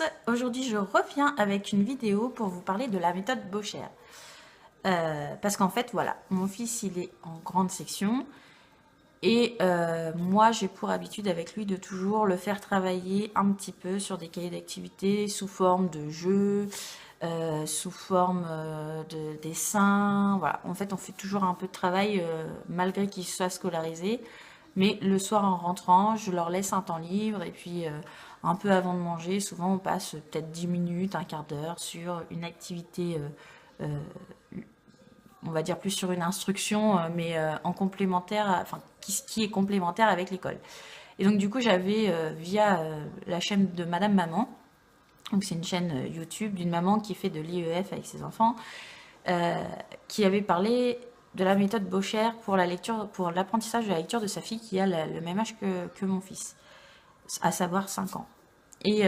tous, aujourd'hui je reviens avec une vidéo pour vous parler de la méthode Bocher. Parce qu'en fait voilà, mon fils il est en grande section et moi j'ai pour habitude avec lui de toujours le faire travailler un petit peu sur des cahiers d'activités sous forme de jeux, sous forme de dessin. Voilà, en fait on fait toujours un peu de travail malgré qu'il soit scolarisé. Mais le soir en rentrant, je leur laisse un temps libre et puis un peu avant de manger, souvent on passe peut-être 10 minutes, un quart d'heure sur une activité, on va dire plus sur une instruction, mais en complémentaire, enfin qui est complémentaire avec l'école. Et donc du coup j'avais via la chaîne de Madame Maman, donc c'est une chaîne YouTube d'une maman qui fait de l'IEF avec ses enfants, euh, qui avait parlé de la méthode Bocher pour la lecture, pour l'apprentissage de la lecture de sa fille qui a le même âge que mon fils, à savoir 5 ans. Et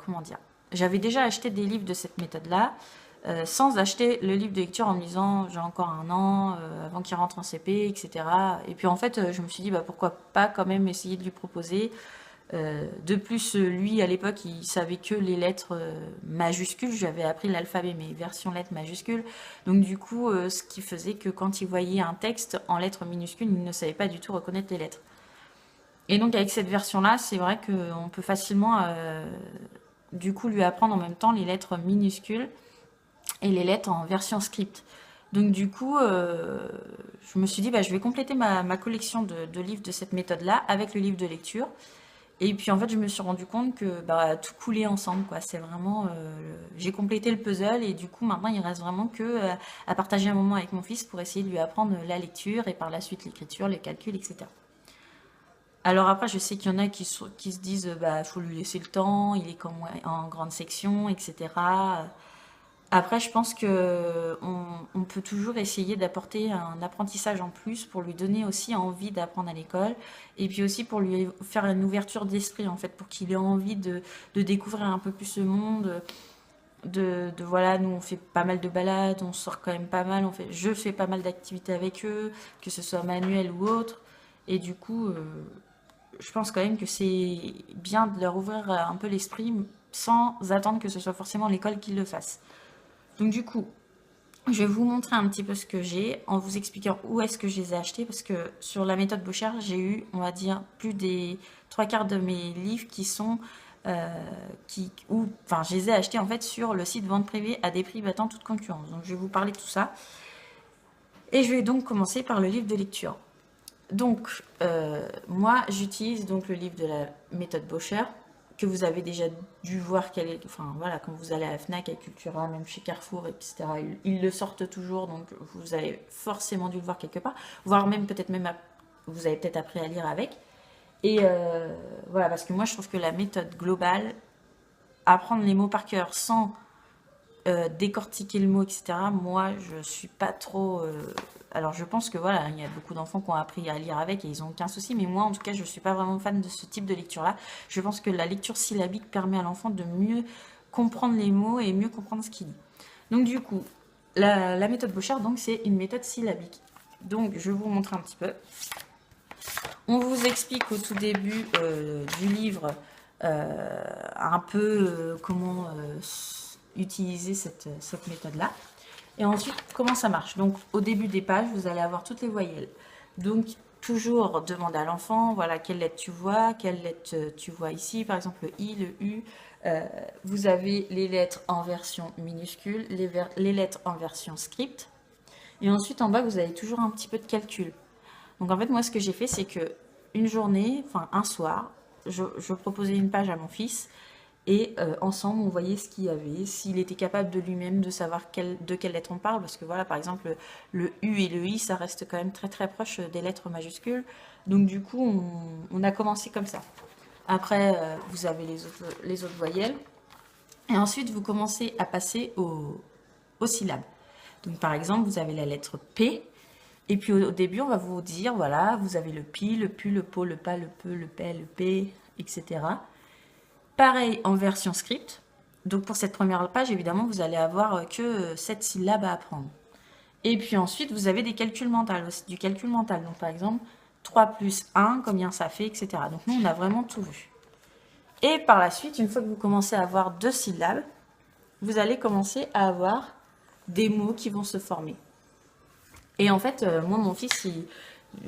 comment dire, j'avais déjà acheté des livres de cette méthode-là, sans acheter le livre de lecture en me disant j'ai encore un an avant qu'il rentre en CP, etc. Et puis en fait, je me suis dit bah, pourquoi pas quand même essayer de lui proposer. De plus, lui, à l'époque, il savait que les lettres majuscules. J'avais appris l'alphabet, mais version lettres majuscules. Donc, du coup, ce qui faisait que quand il voyait un texte en lettres minuscules, il ne savait pas du tout reconnaître les lettres. Et donc, avec cette version-là, c'est vrai qu'on peut facilement, du coup, lui apprendre en même temps les lettres minuscules et les lettres en version script. Donc, du coup, je me suis dit, bah, je vais compléter ma collection de livres de cette méthode-là avec le livre de lecture. Et puis en fait, je me suis rendu compte que bah, tout coulait ensemble, quoi. C'est vraiment, j'ai complété le puzzle et du coup maintenant il reste vraiment que à partager un moment avec mon fils pour essayer de lui apprendre la lecture et par la suite l'écriture, les calculs, etc. Alors après, je sais qu'il y en a qui se disent, bah faut lui laisser le temps, il est comme en grande section, etc. Après, je pense que on peut toujours essayer d'apporter un apprentissage en plus pour lui donner aussi envie d'apprendre à l'école et puis aussi pour lui faire une ouverture d'esprit en fait, pour qu'il ait envie de découvrir un peu plus ce monde. Voilà, nous on fait pas mal de balades, on sort quand même pas mal, je fais pas mal d'activités avec eux, que ce soit manuel ou autre. Et du coup, je pense quand même que c'est bien de leur ouvrir un peu l'esprit sans attendre que ce soit forcément l'école qui le fasse. Donc du coup, je vais vous montrer un petit peu ce que j'ai en vous expliquant où est-ce que je les ai achetés parce que sur la méthode Bocher, j'ai eu, on va dire, plus des trois quarts de mes livres qui sont enfin, je les ai achetés en fait sur le site vente privée à des prix battant toute concurrence. Donc je vais vous parler de tout ça et je vais donc commencer par le livre de lecture. Donc moi, j'utilise donc le livre de la méthode Bocher que vous avez déjà dû voir enfin voilà, quand vous allez à la Fnac, à Cultura, même chez Carrefour, etc. Ils le sortent toujours, donc vous avez forcément dû le voir quelque part, voire même peut-être même vous avez peut-être appris à lire avec. Et voilà, parce que moi je trouve que la méthode globale, apprendre les mots par cœur sans décortiquer le mot, etc. Moi, je suis pas trop. Alors, je pense que voilà, il y a beaucoup d'enfants qui ont appris à lire avec et ils ont aucun souci, mais moi, en tout cas, je suis pas vraiment fan de ce type de lecture-là. Je pense que la lecture syllabique permet à l'enfant de mieux comprendre les mots et mieux comprendre ce qu'il dit. Donc, du coup, la méthode Bocher, donc, c'est une méthode syllabique. Donc, je vais vous montrer un petit peu. On vous explique au tout début du livre un peu comment utiliser cette méthode-là. Et ensuite, comment ça marche. Donc, au début des pages, vous allez avoir toutes les voyelles. Donc, toujours demander à l'enfant, voilà, quelle lettre tu vois, quelle lettre tu vois ici, par exemple le I, le U. Vous avez les lettres en version minuscule, les lettres en version script. Et ensuite, en bas, vous avez toujours un petit peu de calcul. Donc, en fait, moi, ce que j'ai fait, c'est que une journée, enfin un soir, je proposais une page à mon fils et ensemble, on voyait ce qu'il y avait, s'il était capable de lui-même de savoir de quelle lettre on parle, parce que voilà, par exemple, le U et le I, ça reste quand même très très proche des lettres majuscules. Donc du coup, on a commencé comme ça. Après, vous avez les autres voyelles. Et ensuite, vous commencez à passer aux syllabes. Donc par exemple, vous avez la lettre P. Et puis au début, on va vous dire, voilà, vous avez le pi, le pu, le po, le pa, le peu, le pe, le p, etc. Pareil en version script. Donc pour cette première page, évidemment, vous allez avoir que 7 syllabes à apprendre. Et puis ensuite, vous avez des calculs mentaux, aussi du calcul mental. Donc par exemple, 3 plus 1, combien ça fait, etc. Donc nous, on a vraiment tout vu. Et par la suite, une fois que vous commencez à avoir 2 syllabes, vous allez commencer à avoir des mots qui vont se former. Et en fait, moi, mon fils,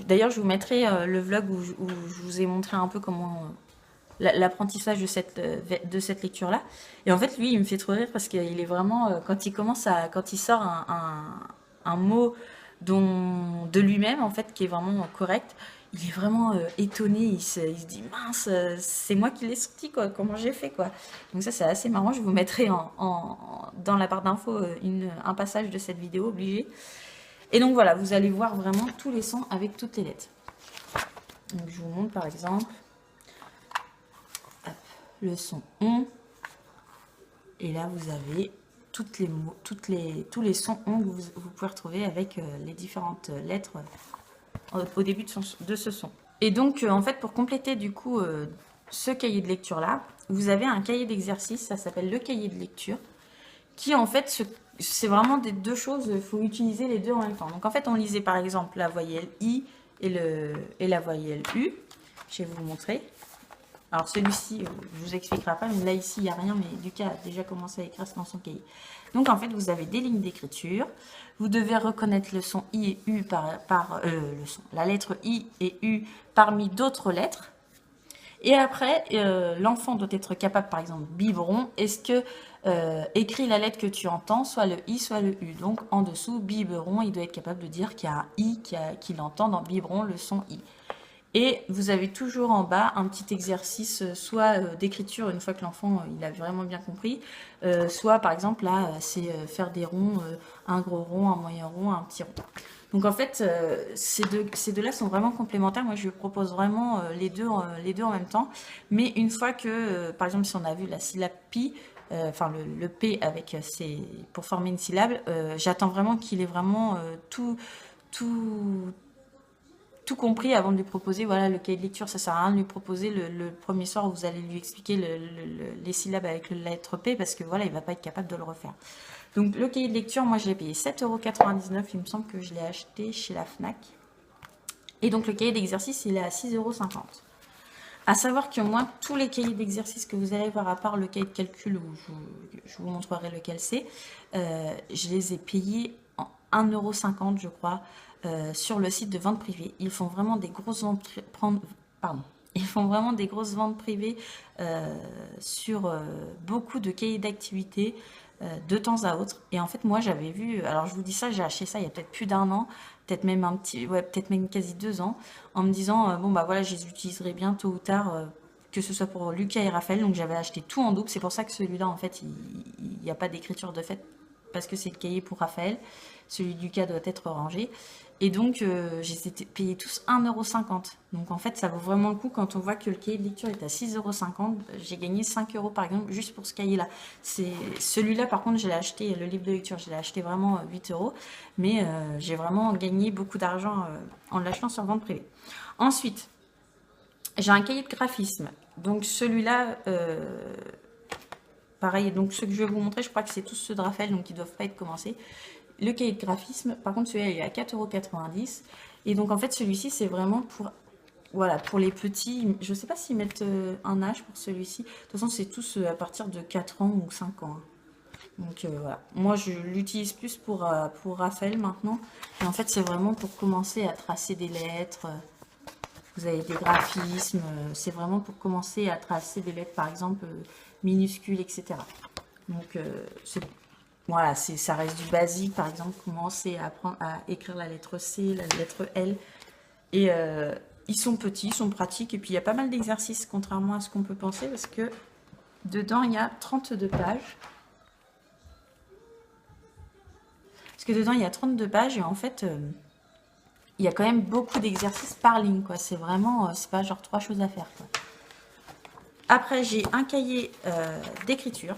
d'ailleurs, je vous mettrai le vlog où je vous ai montré un peu comment l'apprentissage de cette lecture-là. Et en fait, lui, il me fait trop rire parce qu'il est vraiment, quand il sort un mot de lui-même, en fait, qui est vraiment correct, il est vraiment étonné, il se dit, mince, c'est moi qui l'ai sorti, quoi, comment j'ai fait, quoi. Donc ça, c'est assez marrant, je vous mettrai dans la barre d'infos un passage de cette vidéo, obligé. Et donc voilà, vous allez voir vraiment tous les sons avec toutes les lettres. Donc je vous montre par exemple le son on. Et là, vous avez tous les sons on que vous pouvez retrouver avec les différentes lettres au début de ce son. Et donc, en fait, pour compléter du coup ce cahier de lecture-là, vous avez un cahier d'exercice, ça s'appelle le cahier de lecture, qui en fait, c'est vraiment des deux choses, il faut utiliser les deux en même temps. Donc en fait, on lisait par exemple la voyelle I et la voyelle U. Je vais vous montrer. Alors celui-ci, je vous expliquerai pas, mais là ici, il n'y a rien, mais Lucas a déjà commencé à écrire dans son cahier. Donc en fait, vous avez des lignes d'écriture. Vous devez reconnaître le son I et U la lettre I et U parmi d'autres lettres. Et après, l'enfant doit être capable, par exemple, biberon. Est-ce que écrit la lettre que tu entends, soit le I, soit le U. Donc en dessous, biberon, il doit être capable de dire qu'il y a un I qu'il entend dans biberon, le son I. Et vous avez toujours en bas un petit exercice, soit d'écriture, une fois que l'enfant il a vraiment bien compris, soit par exemple là, c'est faire des ronds, un gros rond, un moyen rond, un petit rond. Donc en fait, ces deux-là sont vraiment complémentaires. Moi, je propose vraiment les deux en même temps. Mais une fois que, par exemple, si on a vu la syllabe pi, enfin le P avec pour former une syllabe, j'attends vraiment qu'il ait vraiment tout compris avant de lui proposer, voilà, le cahier de lecture. Ça sert à rien de lui proposer le premier soir où vous allez lui expliquer les syllabes avec la lettre P, parce que voilà, il va pas être capable de le refaire. Donc le cahier de lecture, moi je l'ai payé 7,99 €, il me semble que je l'ai acheté chez la Fnac. Et donc le cahier d'exercice, il est à 6,50 €. À savoir que moi, tous les cahiers d'exercice que vous allez voir, à part le cahier de calcul où je vous montrerai lequel c'est, je les ai payés en 1,50 € je crois, sur le site de vente privée. Ils font vraiment des grosses ventes, Ils font vraiment des grosses ventes privées sur beaucoup de cahiers d'activité de temps à autre. Et en fait, moi, j'avais vu, alors je vous dis ça, j'ai acheté ça il y a peut-être plus d'1 an, peut-être même peut-être même quasi 2 ans, en me disant, bon, bah voilà, je les utiliserai bien tôt ou tard, que ce soit pour Lucas et Raphaël. Donc j'avais acheté tout en double. C'est pour ça que celui-là, en fait, il n'y a pas d'écriture de fait, parce que c'est le cahier pour Raphaël. Celui de Lucas doit être rangé. Et donc, j'ai été payé tous 1,50 €. Donc, en fait, ça vaut vraiment le coup quand on voit que le cahier de lecture est à 6,50 €. J'ai gagné 5 € par exemple, juste pour ce cahier-là. Celui-là, par contre, je l'ai acheté, le livre de lecture, je l'ai acheté vraiment 8 €. Mais j'ai vraiment gagné beaucoup d'argent en l'achetant sur vente privée. Ensuite, j'ai un cahier de graphisme. Donc, celui-là, pareil, donc ceux que je vais vous montrer, je crois que c'est tous ceux de Raphaël, donc ils ne doivent pas être commencés. Le cahier de graphisme, par contre, celui-là, il est à 4,90 €. Et donc, en fait, celui-ci, c'est vraiment voilà, pour les petits. Je ne sais pas s'ils mettent un âge pour celui-ci. De toute façon, c'est tous à partir de 4 ans ou 5 ans. Donc, voilà. Moi, je l'utilise plus pour Raphaël maintenant. Et en fait, c'est vraiment pour commencer à tracer des lettres. Vous avez des graphismes. C'est vraiment pour commencer à tracer des lettres, par exemple, minuscules, etc. Donc, voilà, ça reste du basique. Par exemple, commencer à apprendre à écrire la lettre C, la lettre L. Et ils sont petits, ils sont pratiques. Et puis, il y a pas mal d'exercices, contrairement à ce qu'on peut penser, parce que dedans, il y a 32 pages. Et en fait, il y a quand même beaucoup d'exercices par ligne, quoi. C'est vraiment, c'est pas genre 3 choses à faire, quoi. Après, j'ai un cahier d'écriture.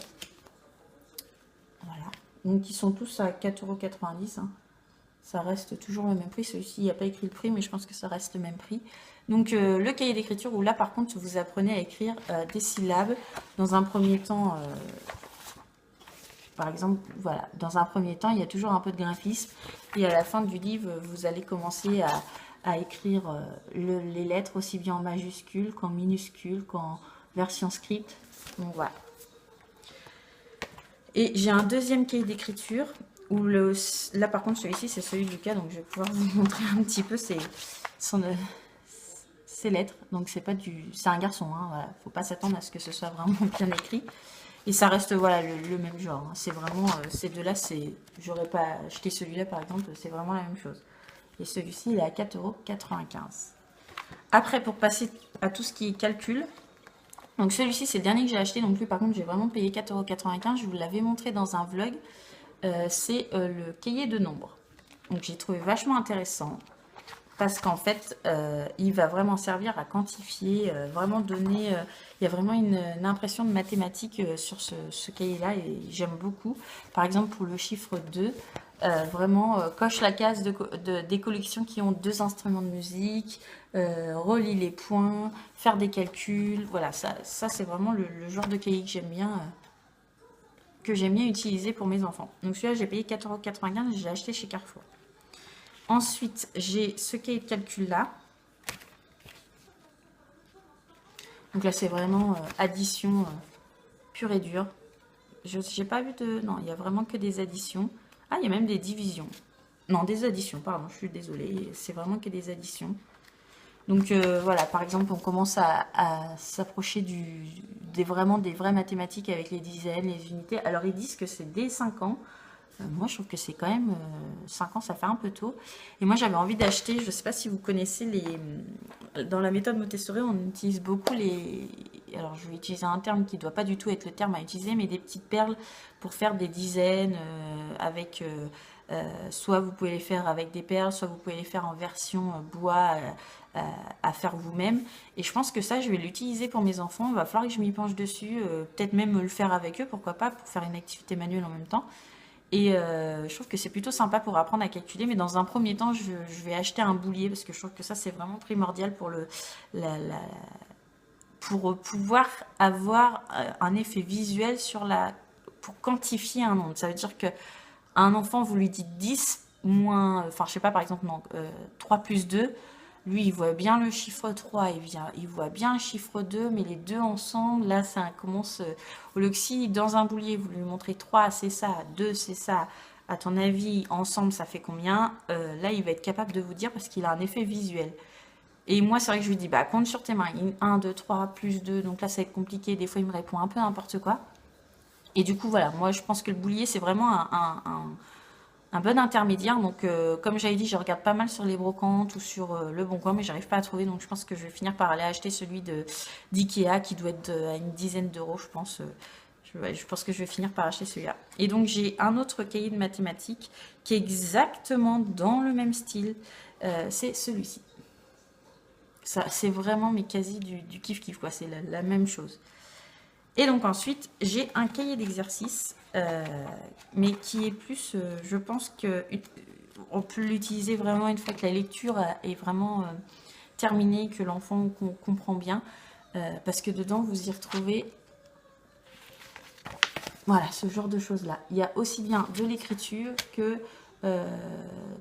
Voilà. Donc, ils sont tous à 4,90 €. Hein. Ça reste toujours le même prix. Celui-ci, il n'y a pas écrit le prix, mais je pense que ça reste le même prix. Donc, le cahier d'écriture, où là, par contre, vous apprenez à écrire des syllabes. Dans un premier temps, par exemple, voilà, dans un premier temps, il y a toujours un peu de graphisme. Et à la fin du livre, vous allez commencer à écrire les lettres aussi bien en majuscules qu'en minuscules, version script. Donc voilà. Et j'ai un deuxième cahier d'écriture où là par contre celui-ci c'est celui de Lucas, donc je vais pouvoir vous montrer un petit peu ses lettres. Donc c'est pas c'est un garçon, hein, voilà. Faut pas s'attendre à ce que ce soit vraiment bien écrit. Et ça reste voilà le même genre. Hein. C'est vraiment ces deux-là, j'aurais pas acheté celui-là par exemple, c'est vraiment la même chose. Et celui-ci il est à 4,95 €. Après pour passer à tout ce qui est calcul. Donc celui-ci c'est le dernier que j'ai acheté, donc lui par contre j'ai vraiment payé 4,95 €. Je vous l'avais montré dans un vlog. C'est le cahier de nombres. Donc j'ai trouvé vachement intéressant parce qu'en fait il va vraiment servir à quantifier, vraiment donner, il y a vraiment une impression de mathématiques sur ce cahier-là et j'aime beaucoup. Par exemple pour le chiffre 2, vraiment coche la case des collections qui ont 2 instruments de musique, relie les points, faire des calculs, voilà, ça c'est vraiment le genre de cahier que j'aime bien utiliser pour mes enfants. Donc celui-là, j'ai payé 4,95 €, je l'ai acheté chez Carrefour. Ensuite, j'ai ce cahier de calcul-là. Donc là, c'est vraiment addition pure et dure. Je n'ai pas vu de... Non, il n'y a vraiment que des additions. Ah, il y a même des divisions. Non, des additions, pardon, je suis désolée. C'est vraiment que des additions. Donc voilà, par exemple, on commence à s'approcher vraiment des vraies mathématiques avec les dizaines, les unités. Alors ils disent que c'est dès 5 ans. Moi, je trouve que c'est quand même 5 ans, ça fait un peu tôt. Et moi, j'avais envie d'acheter, je ne sais pas si vous connaissez dans la méthode Montessori, on utilise beaucoup alors je vais utiliser un terme qui ne doit pas du tout être le terme à utiliser, mais des petites perles pour faire des dizaines avec... soit vous pouvez les faire avec des perles, soit vous pouvez les faire en version bois à faire vous-même. Et je pense que ça, je vais l'utiliser pour mes enfants. Il va falloir que je m'y penche dessus, peut-être même le faire avec eux, pourquoi pas, pour faire une activité manuelle en même temps. Et je trouve que c'est plutôt sympa pour apprendre à calculer. Mais dans un premier temps, je vais acheter un boulier parce que je trouve que ça, c'est vraiment primordial pour pouvoir avoir un effet visuel pour quantifier un nombre. Ça veut dire que un enfant, vous lui dites 10 moins, enfin je sais pas, par exemple, non, 3 plus 2, lui il voit bien le chiffre 3, il voit bien le chiffre 2, mais les deux ensemble, là ça commence, au lieu que si dans un boulier vous lui montrez 3 c'est ça, 2 c'est ça, à ton avis ensemble ça fait combien, là il va être capable de vous dire parce qu'il a un effet visuel. Et moi, c'est vrai que je lui dis, bah, compte sur tes mains, 1, 2, 3, plus 2, donc là, ça va être compliqué. Des fois, il me répond un peu n'importe quoi. Et du coup, voilà, moi, je pense que le boulier, c'est vraiment un bon intermédiaire. Donc, comme j'avais dit, je regarde pas mal sur les brocantes ou sur Le Bon Coin, mais j'arrive pas à trouver. Donc, je pense que je vais finir par aller acheter celui d'Ikea qui doit être à une dizaine d'euros, je pense. Je pense que je vais finir par acheter celui-là. Et donc, j'ai un autre cahier de mathématiques qui est exactement dans le même style. C'est celui-ci. Ça, c'est vraiment, mais quasi du kiff-kiff, quoi. C'est la même chose. Et donc ensuite, j'ai un cahier d'exercice, mais qui est plus, je pense que on peut l'utiliser vraiment une fois que la lecture est vraiment terminée, que l'enfant comprend bien, parce que dedans, vous y retrouvez, voilà, ce genre de choses-là. Il y a aussi bien de l'écriture que,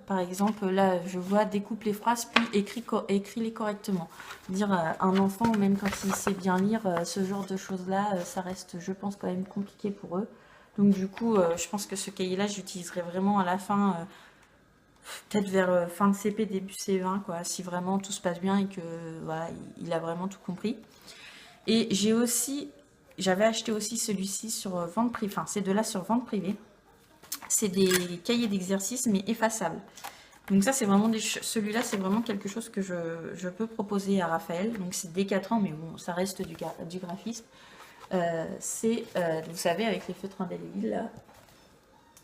par exemple, là, je vois découpe les phrases, puis écris-les correctement. Dire à un enfant, même quand il sait bien lire, ce genre de choses-là, ça reste, je pense, quand même compliqué pour eux. Donc du coup, je pense que ce cahier-là, j'utiliserai vraiment à la fin, peut-être vers fin de CP, début C20, quoi, si vraiment tout se passe bien et que voilà, il a vraiment tout compris. Et j'avais acheté aussi celui-ci sur vente privée, enfin ces deux-là sur vente privée. C'est des cahiers d'exercice mais effaçables. Donc ça c'est vraiment celui-là c'est vraiment quelque chose que je peux proposer à Raphaël. Donc c'est dès 4 ans mais bon ça reste du graphisme. C'est vous savez avec les feutres indélébiles là.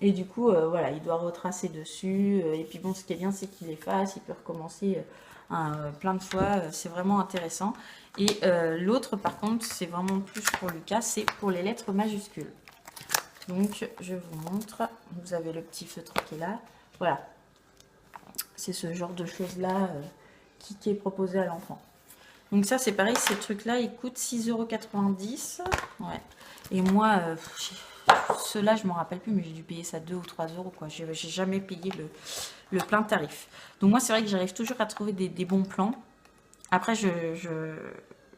Et du coup voilà il doit retracer dessus. Et puis bon ce qui est bien c'est qu'il efface, il peut recommencer plein de fois. C'est vraiment intéressant. Et l'autre par contre c'est vraiment plus pour Lucas, c'est pour les lettres majuscules. Donc, je vous montre. Vous avez le petit feutre qui est là. Voilà. C'est ce genre de choses-là qui est proposé à l'enfant. Donc ça, c'est pareil. Ces trucs-là, ils coûtent 6,90 €. Ouais. Et moi, ceux-là, je ne m'en rappelle plus, mais j'ai dû payer ça 2 ou 3 €. J'ai jamais payé le plein tarif. Donc moi, c'est vrai que j'arrive toujours à trouver des bons plans. Après,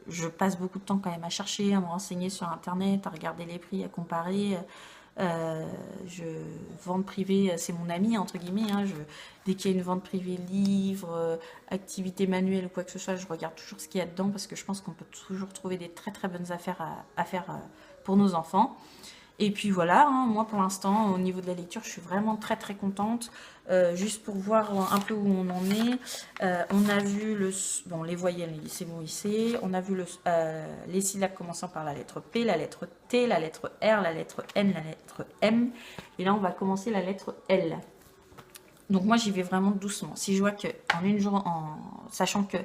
je passe beaucoup de temps quand même à chercher, à me renseigner sur Internet, à regarder les prix, à comparer. Euh, je, vente privée, c'est mon ami, entre guillemets. Hein, dès qu'il y a une vente privée, livre, activité manuelle ou quoi que ce soit, je regarde toujours ce qu'il y a dedans parce que je pense qu'on peut toujours trouver des très très bonnes affaires à faire pour nos enfants. Et puis voilà, hein, moi pour l'instant, au niveau de la lecture, je suis vraiment très très contente. Juste pour voir un peu où on en est, on a vu bon, les voyelles, c'est bon ici. On a vu les syllabes commençant par la lettre P, la lettre T, la lettre R, la lettre N, la lettre M. Et là, on va commencer la lettre L. Donc moi, j'y vais vraiment doucement. Si je vois que en une journée, sachant que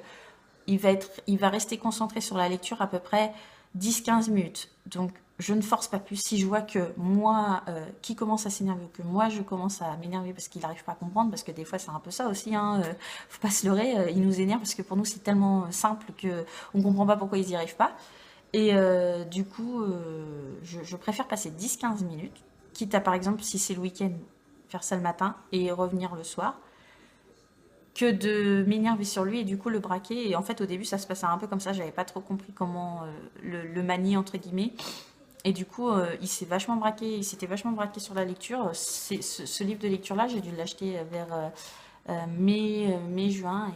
il va rester concentré sur la lecture à peu près 10-15 minutes. Donc, je ne force pas plus. Si je vois que moi, qui commence à s'énerver, ou que moi, je commence à m'énerver parce qu'il n'arrive pas à comprendre, parce que des fois, c'est un peu ça aussi, hein, faut pas se leurrer, il nous énerve parce que pour nous, c'est tellement simple que on comprend pas pourquoi ils n'y arrivent pas. Et du coup, je préfère passer 10-15 minutes, quitte à, par exemple, si c'est le week-end, faire ça le matin et revenir le soir que de m'énerver sur lui et du coup le braquer. Et en fait, au début, ça se passait un peu comme ça. J'avais pas trop compris comment le manier, entre guillemets. Et du coup, il s'est vachement braqué, il s'était vachement braqué sur la lecture. Ce livre de lecture-là, j'ai dû l'acheter vers mai-juin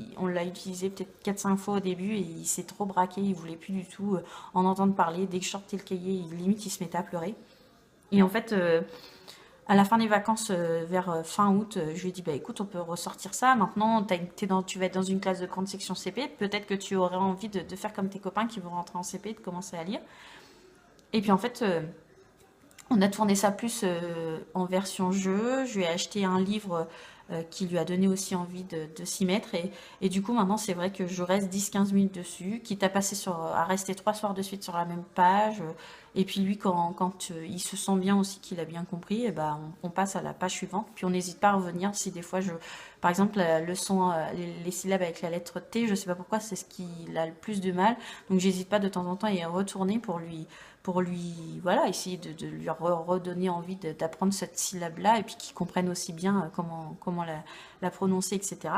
et on l'a utilisé peut-être 4-5 fois au début et il s'est trop braqué, il voulait plus du tout en entendre parler. Dès que je sortais le cahier, limite, il se mettait à pleurer. Et en fait, à la fin des vacances, vers fin août, je lui ai dit, bah écoute, on peut ressortir ça. Maintenant, tu vas être dans une classe de grande section CP. Peut-être que tu aurais envie de faire comme tes copains qui vont rentrer en CP, de commencer à lire. Et puis en fait, on a tourné ça plus en version jeu. Je lui ai acheté un livre qui lui a donné aussi envie de s'y mettre. Et du coup, maintenant, c'est vrai que je reste 10-15 minutes dessus, quitte à rester 3 soirs de suite sur la même page. Et puis lui, quand il se sent bien aussi, qu'il a bien compris, et ben, on passe à la page suivante. Puis on n'hésite pas à revenir si des fois, par exemple, le son, les syllabes avec la lettre T, je sais pas pourquoi, c'est ce qu'il a le plus de mal. Donc j'hésite pas de temps en temps à y retourner pour lui, voilà, essayer de lui redonner envie d'apprendre cette syllabe-là et puis qu'il comprenne aussi bien comment la prononcer, etc.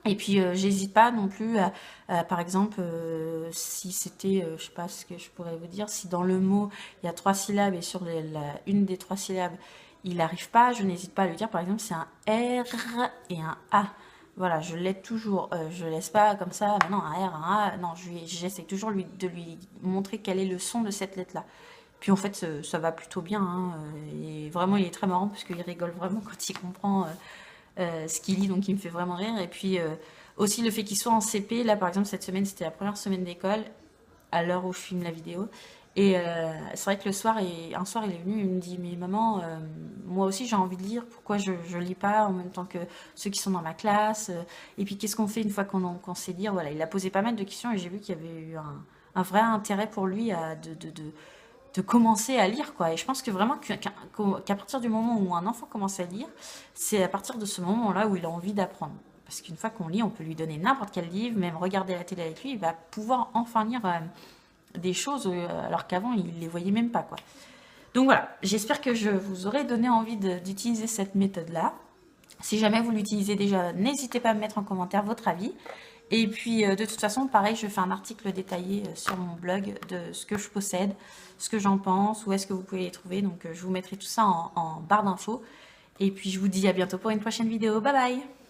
Et puis, j'hésite pas non plus par exemple, si c'était, je sais pas ce que je pourrais vous dire, si dans le mot, il y a 3 syllabes et sur une des 3 syllabes, il n'arrive pas, je n'hésite pas à lui dire, par exemple, c'est un R et un A. Voilà, je l'aide toujours. Je laisse pas comme ça, maintenant un R, un A. Non, j'essaie toujours de lui montrer quel est le son de cette lettre-là. Puis en fait, ça va plutôt bien, hein, et vraiment, il est très marrant parce qu'il rigole vraiment quand il comprend ce qu'il lit, donc il me fait vraiment rire. Et puis aussi le fait qu'il soit en CP, là par exemple cette semaine c'était la première semaine d'école, à l'heure où je filme la vidéo. Et c'est vrai que un soir il est venu, il me dit mais maman, moi aussi j'ai envie de lire, pourquoi je lis pas en même temps que ceux qui sont dans ma classe, et puis qu'est-ce qu'on fait une fois qu'on sait lire. Voilà, il a posé pas mal de questions et j'ai vu qu'il y avait eu un vrai intérêt pour lui de commencer à lire, quoi. Et je pense que vraiment qu'à partir du moment où un enfant commence à lire, c'est à partir de ce moment-là où il a envie d'apprendre. Parce qu'une fois qu'on lit, on peut lui donner n'importe quel livre, même regarder la télé avec lui, il va pouvoir enfin lire des choses alors qu'avant, il les voyait même pas, quoi. Donc voilà, j'espère que je vous aurai donné envie d'utiliser cette méthode-là. Si jamais vous l'utilisez déjà, n'hésitez pas à me mettre en commentaire votre avis. Et puis, de toute façon, pareil, je fais un article détaillé sur mon blog de ce que je possède, ce que j'en pense, où est-ce que vous pouvez les trouver. Donc, je vous mettrai tout ça en barre d'infos. Et puis, je vous dis à bientôt pour une prochaine vidéo. Bye bye!